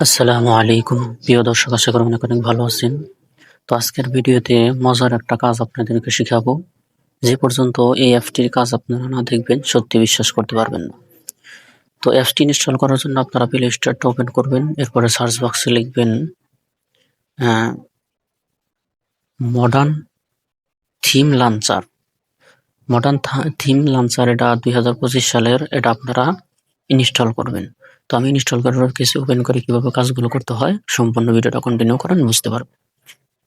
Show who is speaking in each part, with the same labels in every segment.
Speaker 1: আসসালামু আলাইকুম প্রিয় দর্শক, আশা করি অনেক অনেক ভালো আছেন। তো আজকের ভিডিওতে মজার একটা কাজ আপনাদেরকে শিখাবো। যে পর্যন্ত এই অ্যাপটির কাজ আপনারা না দেখবেন সত্যি বিশ্বাস করতে পারবেন না। তো অ্যাপটি ইনস্টল করার জন্য আপনারা প্লে স্টোরটা ওপেন করবেন, এরপরে সার্চ বক্সে লিখবেন modern theme launcher. Modern theme launcher এটা 2025 সালের, এটা আপনারা ইনস্টল করবেন। তো আমি ইনস্টল করার কিছু ওপেন করে কিভাবে কাজগুলো করতে হয় সম্পূর্ণ ভিডিওটা কন্টিনিউ করেন, বুঝতে পারবেন।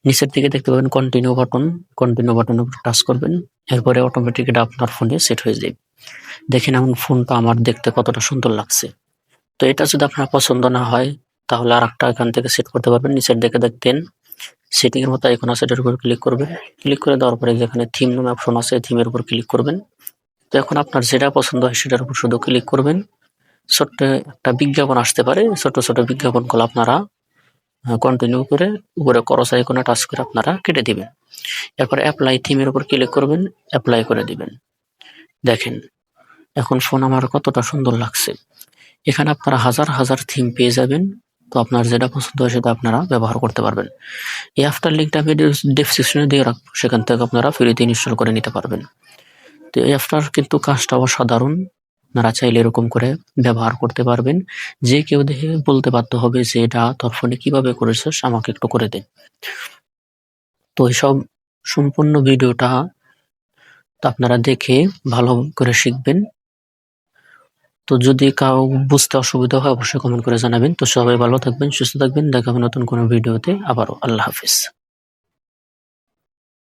Speaker 1: নিচের দিকে দেখতে পাবেন কন্টিনিউ বাটন, কন্টিনিউ বাটনের উপর টাচ করবেন, এরপরে অটোমেটিক এটা আপনার ফোনে সেট হয়ে যাবে। দেখেন এখন ফোনটা আমার দেখতে কতটা সুন্দর লাগছে। তো এটা যদি আপনার পছন্দ না হয় তাহলে আরেকটা এখান থেকে সেট করতে পারবেন। নিচের দিকে দেখতেন সেটিং এর মতো আইকন আছে, এটার উপর ক্লিক করবেন। ক্লিক করে দেওয়ার পরে যেখানে থিম নামে অপশন আছে, থিমের উপর ক্লিক করবেন। তো এখন আপনার যেটা পছন্দ হয় সেটার উপর শুধু ক্লিক করবেন। ছোট্ট একটা বিজ্ঞাপন আসতে পারে, ছোট ছোট বিজ্ঞাপনগুলো আপনারা কন্টিনিউ করে উপরে ক্রস আইকনে টাচ করে আপনারা কেটে দিবেন। এরপর অ্যাপ্লাই থিমের উপর ক্লিক করবেন, অ্যাপ্লাই করে দিবেন। দেখেন এখন ফোন আমার কতটা সুন্দর লাগছে। এখানে আপনারা হাজার হাজার থিম পেয়ে যাবেন। তো আপনার যেটা পছন্দ হয় সেটা আপনারা ব্যবহার করতে পারবেন। এই অ্যাপটার লিঙ্কটা আমি ডেসক্রিপশনে দিয়ে রাখবো, সেখান থেকে আপনারা ফ্রিতে ইনস্টল করে নিতে পারবেন। তো এই অ্যাপটার কিন্তু কাজটা অসাধারণ। আপনারা চাইলে এরকম করে ব্যবহার করতে পারবেন। যে কেউ দেখে বলতে বাধ্য হবে যে এটা তোর ফোনে কিভাবে করেছিস, আমাকে একটু করে দে। তো এইসব সম্পূর্ণ ভিডিওটা আপনারা দেখে ভালো করে শিখবেন। তো যদি কাউ বুঝতে অসুবিধা হয় অবশ্যই কমেন্ট করে জানাবেন। তো সবাই ভালো থাকবেন, সুস্থ থাকবেন। দেখা হবে নতুন কোনো ভিডিওতে আবারও। আল্লাহ হাফেজ।